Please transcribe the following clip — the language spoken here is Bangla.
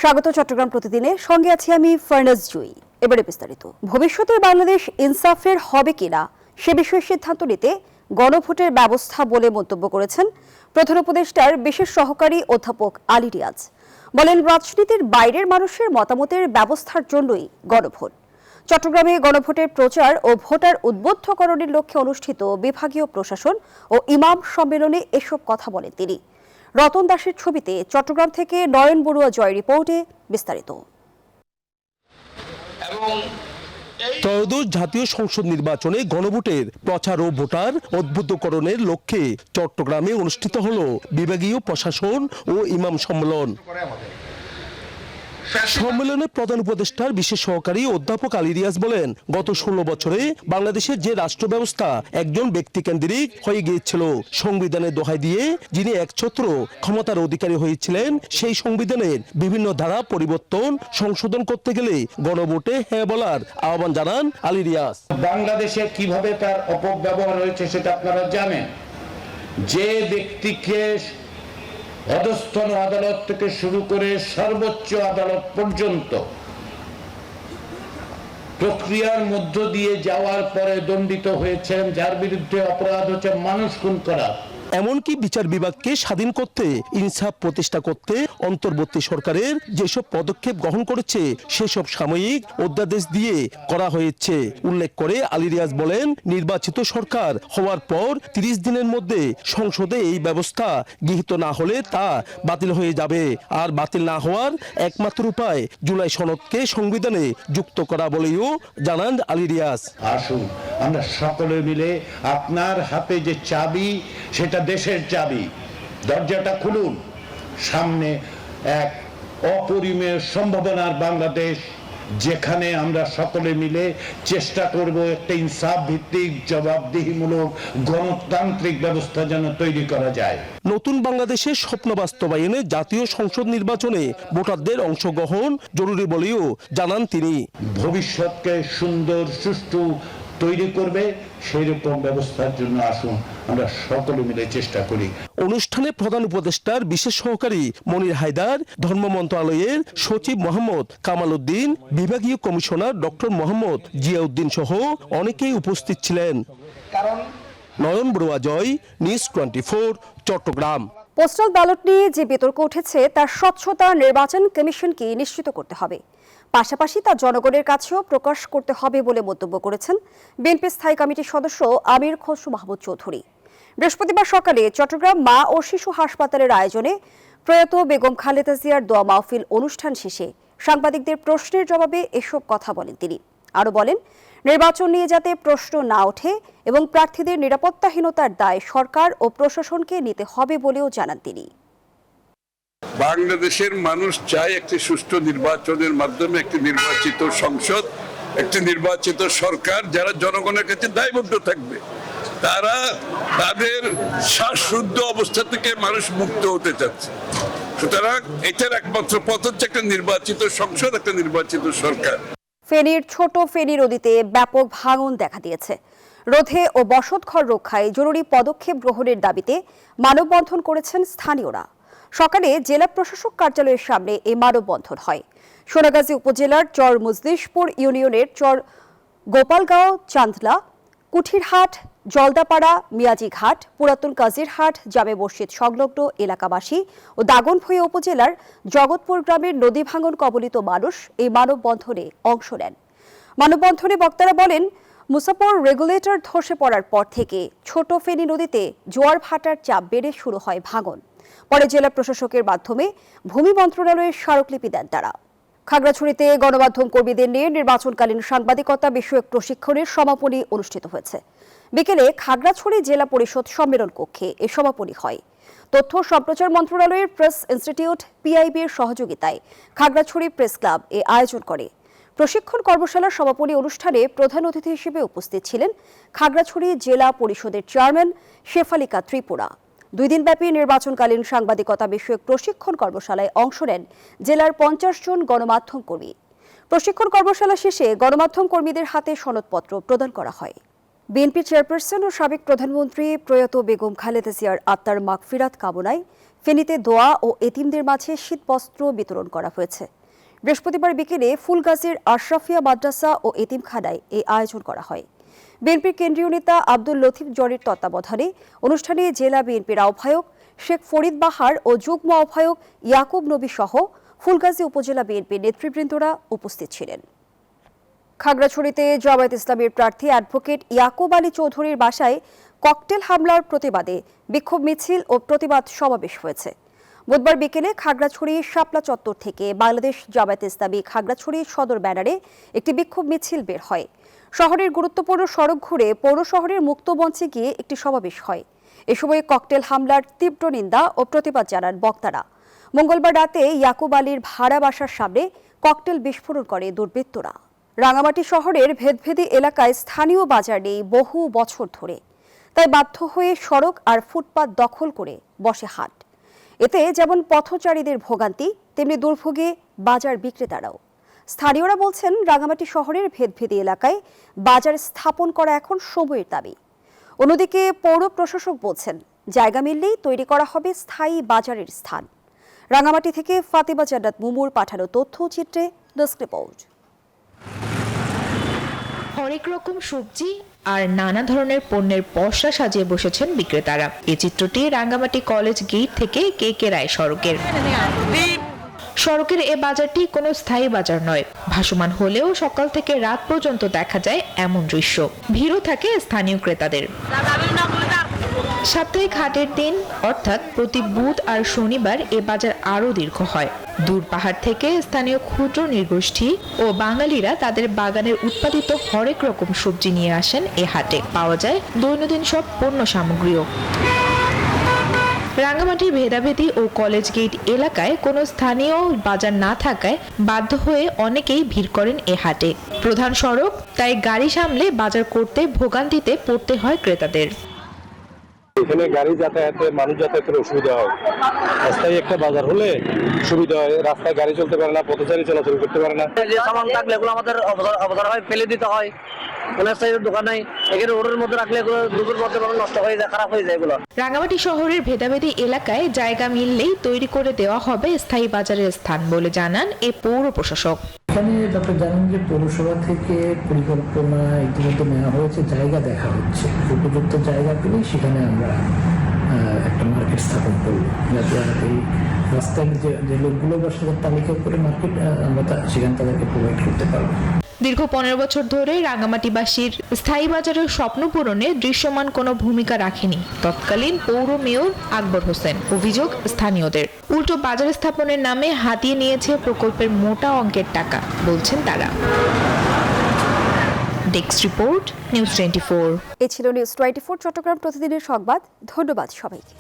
স্বাগত চট্টগ্রাম প্রতিদিনে, সঙ্গে আছি আমি ফারনাজ জুই। এবারে বিস্তারিত। ভবিষ্যতের বাংলাদেশ ইনসাফের হবে কিনা সে বিষয়ে সিদ্ধান্ত নিতে গণভোটের ব্যবস্থা বলে মন্তব্য করেছেন প্রধান উপদেষ্টার বিশেষ সহকারী অধ্যাপক আলী রিয়াজ। বলেন, রাজনীতির বাইরের মানুষের মতামতের ব্যবস্থার জন্যই গণভোট। চট্টগ্রামে গণভোটের প্রচার ও ভোটার উদ্বুদ্ধকরণের লক্ষ্যে অনুষ্ঠিত বিভাগীয় প্রশাসন ও ইমাম সম্মেলনে এসব কথা বলেন তিনি। রতন দাসের ছবিতে চট্টগ্রাম থেকে নয়ন বড়ুয়া জয় রিপোর্টে বিস্তারিত। ত্রয়োদশ জাতীয় সংসদ নির্বাচনে গণভোটের প্রচার ও ভোটার উদ্বুদ্ধকরণের লক্ষ্যে চট্টগ্রামে অনুষ্ঠিত হল বিভাগীয় প্রশাসন ও ইমাম সম্মেলন। সম্মেলনে প্রধান উপদেষ্টার বিশেষ সহকারী অধ্যাপক আলী রিয়াজ বলেন, গত 16 বছরে বাংলাদেশের যে রাষ্ট্র ব্যবস্থা একজন ব্যক্তিকেন্দ্রিক হয়ে গিয়েছিল, সংবিধানের দোহাই দিয়ে যিনি একছত্র ক্ষমতার অধিকারী হয়েছিলেন, সেই সংবিধানের বিভিন্ন ধারা পরিবর্তন সংশোধন করতে গেলে গণভোটে হ্যাঁ বলার আহ্বান জানান আলী রিয়াজ। বাংলাদেশে কিভাবে তার অপব্যবহার হয়েছে সেটা আপনারা জানেন। যে ব্যক্তিকে অধস্তন আদালত থেকে শুরু করে সর্বোচ্চ আদালত পর্যন্ত প্রক্রিয়ার মধ্য দিয়ে যাওয়ার পরে দণ্ডিত হয়েছেন, যার বিরুদ্ধে অপরাধ হচ্ছে মানুষ খুন করা। এমনকি বিচার বিভাগকে স্বাধীন করতে, ইনসাফ প্রতিষ্ঠা করতে অন্তর্বর্তী সরকারের যেসব পদক্ষেপ গ্রহণ করেছে সেসব সাময়িক অধ্যাদেশ দিয়ে করা হয়েছে উল্লেখ করে আলী রিয়াজ বলেন, নির্বাচিত সরকার হওয়ার পর 30 দিনের মধ্যে সংসদে এই ব্যবস্থা গৃহীত না হলে তা বাতিল হয়ে যাবে। আর বাতিল না হওয়ার একমাত্র উপায় জুলাই সনদকে সংবিধানে যুক্ত করা বলেও জানান আলী রিয়াজ। আসুন আমরা সকলে মিলে, আপনার হাতে যে চাবি সেটা দেশের চাবি, দরজাটা খুলুন। সামনে এক অপরিমেয় সম্ভাবনার বাংলাদেশ, যেখানে আমরা সকলে মিলে চেষ্টা করব একটা ইনসাফ ভিত্তিক জবাবদিহিমূলক গণতান্ত্রিক ব্যবস্থা যেন তৈরি করা যায়। নতুন বাংলাদেশের স্বপ্ন বাস্তবায়নে জাতীয় সংসদ নির্বাচনে ভোটারদের অংশগ্রহণ জরুরি বলেও জানান তিনি। ভবিষ্যৎকে সুন্দর সুষ্ঠু তৈরি করবে সেই রকম ব্যবস্থার জন্য আসুন আমরা সকলে মিলে চেষ্টা করি। অনুষ্ঠানে প্রধান উপদেষ্টার বিশেষ সহকারী মনির হায়দার, ধর্ম মন্ত্রণালয়ের সচিব মোহাম্মদ কামাল উদ্দিন, বিভাগীয় কমিশনার ডক্টর মোহাম্মদ জিয়াউদ্দিন সহ অনেকেই উপস্থিত ছিলেন। নয়ন বড়ুয়া জয়, নিউজ 24, চট্টগ্রাম। পোস্টাল ব্যালট নিয়ে যে বিতর্ক উঠেছে তার স্বচ্ছতা নির্বাচন কমিশনকে নিশ্চিত করতে হবে, পাশাপাশি তা জনগণের কাছেও প্রকাশ করতে হবে বলে মন্তব্য করেছেন বিএনপি স্থায়ী কমিটির সদস্য আমির খসরু মাহমুদ চৌধুরী। বৃহস্পতিবার সকালে চট্টগ্রাম মা ও শিশু হাসপাতালের আয়োজনে প্রয়াত বেগম খালেদা জিয়ার দোয়া মাহফিল অনুষ্ঠান শেষে সাংবাদিকদের প্রশ্নের জবাবে এসব কথা বলেন তিনি। আরও বলেন, নির্বাচন নিয়ে যাতে প্রশ্ন না ওঠে এবং প্রার্থীদের নিরাপত্তাহীনতার দায় সরকার ও প্রশাসনকে নিতে হবে বলেও জানান তিনি। বাংলাদেশের মানুষ চায় একটি সুষ্ঠু নির্বাচনের মাধ্যমে একটি নির্বাচিত সংসদ, একটি নির্বাচিত সরকার যারা জনগণের কাছে দায়বদ্ধ থাকবে। তারা তাদের শ্বাসরুদ্ধ অবস্থা থেকে মানুষ মুক্ত হতে চাচ্ছে। সুতরাং এটার একমাত্র পথ হচ্ছে একটা নির্বাচিত সংসদ, একটা নির্বাচিত সরকার। ফেনীর ছোট ফেনী নদীতে ব্যাপক ভাঙন দেখা দিয়েছে। রোধে ও বসতঘর রক্ষায় জরুরি পদক্ষেপ গ্রহণের দাবিতে মানববন্ধন করেছেন স্থানীয়রা। সকালে জেলা প্রশাসক কার্যালয়ের সামনে এই মানববন্ধন হয়। সোনাগাজী উপজেলার চর মজলিশপুর ইউনিয়নের চর গোপালগাঁও, চান্দলা, কুঠিরহাট, জলদাপাড়া, মিয়াজিঘাট, পুরাতন কাজিরহাট, জামে মসজিদ সংলগ্ন এলাকাবাসী ও দাগনভূঞা উপজেলার জগৎপুর গ্রামের নদী ভাঙন কবলিত মানুষ এই মানববন্ধনে অংশ নেন। মানববন্ধনে বক্তারা বলেন, মুসাফর রেগুলেটর ধসে পড়ার পর থেকে ছোট ফেনী নদীতে জোয়ার ভাটার চাপ বেড়ে শুরু হয় ভাঙন। পরে জেলা প্রশাসকের মাধ্যমে ভূমি মন্ত্রণালয়ের স্মারকলিপি দেন তারা। খাগড়াছড়িতে গণমাধ্যম কর্মীদের নিয়ে নির্বাচনকালীন সাংবাদিকতা বিষয়ক প্রশিক্ষণের সমাপনী অনুষ্ঠিত হয়েছে। বিকেলে খাগড়াছড়ি জেলা পরিষদ সম্মেলন কক্ষে এ সমাপনী হয়। তথ্য সম্প্রচার মন্ত্রণালয়ের প্রেস ইনস্টিটিউট পিআইবির সহযোগিতায় খাগড়াছড়ি প্রেস ক্লাব এ আয়োজন করে। প্রশিক্ষণ কর্মশালার সমাপনী অনুষ্ঠানে প্রধান অতিথি হিসেবে উপস্থিত ছিলেন খাগড়াছড়ি জেলা পরিষদের চেয়ারম্যান শেফালিকা ত্রিপুরা। 2 দিনব্যাপী নির্বাচনকালীন সাংবাদিকতা বিষয়ক প্রশিক্ষণ কর্মশালায় অংশ নেন জেলার 50 জন গণমাধ্যম কর্মী। প্রশিক্ষণ কর্মশালা শেষে গণমাধ্যম কর্মীদের হাতে সনদপত্র প্রদান করা হয়। বিএনপি চেয়ারপারসন ও সাবেক প্রধানমন্ত্রী প্রয়াত বেগম খালেদা জিয়ার আত্মার মাগফিরাত কামনায় ফেনীতে দোয়া ও এতিমদের মাঝে শীতবস্ত্র বিতরণ করা হয়েছে। বৃহস্পতিবার বিকেলে ফুলগাজীর আশরাফিয়া মাদ্রাসা ও এতিমখানায় এই আয়োজন করা হয়। বিএনপির কেন্দ্রীয় নেতা আব্দুল লতিফ জরির তত্ত্বাবধানে অনুষ্ঠানে জেলা বিএনপির আহ্বায়ক শেখ ফরিদ বাহার ও যুগ্ম আহ্বায়ক ইয়াকুব নবী সহ ফুলগাজী উপজেলা বিএনপির নেতৃবৃন্দরা উপস্থিত ছিলেন। খাগড়াছড়িতে জামায়াত ইসলামীর প্রার্থী অ্যাডভোকেট ইয়াকুব আলী চৌধুরীর বাসায় ককটেল হামলার প্রতিবাদে বিক্ষোভ মিছিল ও প্রতিবাদ সমাবেশ হয়েছে। বুধবার বিকেলে খাগড়াছড়ি শাপলা চত্বর থেকে বাংলাদেশ জামায়াত ইসলামী খাগড়াছড়ি সদর ব্যানারে একটি বিক্ষোভ মিছিল বের হয়। শহরের গুরুত্বপূর্ণ সড়ক ঘুরে পৌর শহরের মুক্ত মঞ্চে গিয়ে একটি সমাবেশ হয়। এ সময় ককটেল হামলার তীব্র নিন্দা ও প্রতিবাদ জানান বক্তারা। মঙ্গলবার রাতে ইয়াকুব আলীর ভাড়া বাসার সামনে ককটেল বিস্ফোরণ করে দুর্বৃত্তরা। রাঙামাটি শহরের ভেদভেদী এলাকায় স্থানীয় বাজার নেই বহু বছর ধরে, তাই বাধ্য হয়ে সড়ক আর ফুটপাত দখল করে বসে হাট। এতে যেমন পথচারীদের ভোগান্তি, তেমনি দুর্ভোগে বাজার বিক্রেতারাও। স্থানীয়রা বলছেন, রাঙামাটি শহরের ভেদভেদী এলাকায় বাজার স্থাপন করা এখন সময়ের দাবি। অন্যদিকে পৌর প্রশাসক বলছেন, জায়গা মিললেই তৈরি করা হবে স্থায়ী বাজারের স্থান। রাঙামাটি থেকে ফাতিমা জান্নাত মুমুর পাঠানো তথ্যচিত্রে ডেস্ক রিপোর্ট। হরেক রকম সবজি আর নানা ধরনের পণ্যের পসরা সাজিয়ে বসেছেন বিক্রেতারা। এই চিত্রটি রাঙ্গামাটি কলেজ গেট থেকে কে রায় সড়কের। সড়কের এ বাজারটি কোনো স্থায়ী বাজার নয়, ভাসমান হলেও সকাল থেকে রাত পর্যন্ত দেখা যায় এমন দৃশ্য। ভিড়ও থাকে স্থানীয় ক্রেতাদের। সাপ্তাহিক হাটের দিন অর্থাৎ প্রতি বুধ আর শনিবার এ বাজার আরও দীর্ঘ হয়। দূর পাহাড় থেকে স্থানীয় ক্ষুদ্র নৃগোষ্ঠী ও বাঙালিরা তাদের বাগানের উৎপাদিত হরেক রকম সবজি নিয়ে আসেন এ হাটে। পাওয়া যায় দৈনন্দিন সব পণ্য সামগ্রীও। রাঙ্গামাটির ভেদাভেদী ও কলেজ গেট এলাকায় কোনো স্থানীয় বাজার না থাকায় বাধ্য হয়ে অনেকেই ভিড় করেন এ হাটে। প্রধান সড়ক, তাই গাড়ি সামলে বাজার করতে ভোগান্তিতে পড়তে হয় ক্রেতাদের। এখানে গাড়ি যাতায়াতে মানুষ যাতায়াতের অসুবিধা হয়। রাস্তায় একটা বাজার হলে সুবিধা হয়, রাস্তায় গাড়ি চলতে পারে না, পথচারী চলাচল করতে পারে না। যে সামান থাকলে এগুলো আমাদের অবদার হয়, ফেলে দিতে হয়। দোকান নাই, এখানে রোডের মধ্যে রাখলে এগুলো দুপুর মধ্যে নষ্ট হয়ে যায়, খারাপ হয়ে যায় এগুলো। রাঙ্গামাটি শহরের ভেদাভেদী এলাকায় জায়গা মিললেই তৈরি করে দেওয়া হবে স্থায়ী বাজারের স্থান বলে জানান এ পৌর প্রশাসক। এখানে আপনারা জানেন যে পৌরসভা থেকে পরিকল্পনা ইতিমধ্যে নেওয়া হয়েছে, জায়গা দেখা হচ্ছে। উপযুক্ত জায়গা পেলেই সেখানে আমরা একটা মার্কেট স্থাপন করব, যাতে এই রাস্তায় যে লোকগুলো বসে তালিকা করে মার্কেট আমরা সেখানে তাদেরকে প্রোভাইড করতে পারবো। দীর্ঘ 15 বছর ধরে রাঙ্গামাটিবাসীর স্থায়ী বাজারের স্বপ্ন পূরণে দৃশ্যমান কোনো ভূমিকা রাখেনি তৎকালীন পৌর মেয়র আকবর হোসেন। অভিযোগ স্থানীয়দের, উল্টো বাজার স্থাপনের নামে হাতিয়ে নিয়েছে প্রকল্পের মোটা অঙ্কের টাকা, বলছেন তারা। Desk report, news 24। এ ছিল নিউজ 24 চট্টগ্রাম প্রতিদিনের সংবাদ। ধন্যবাদ সবাইকে।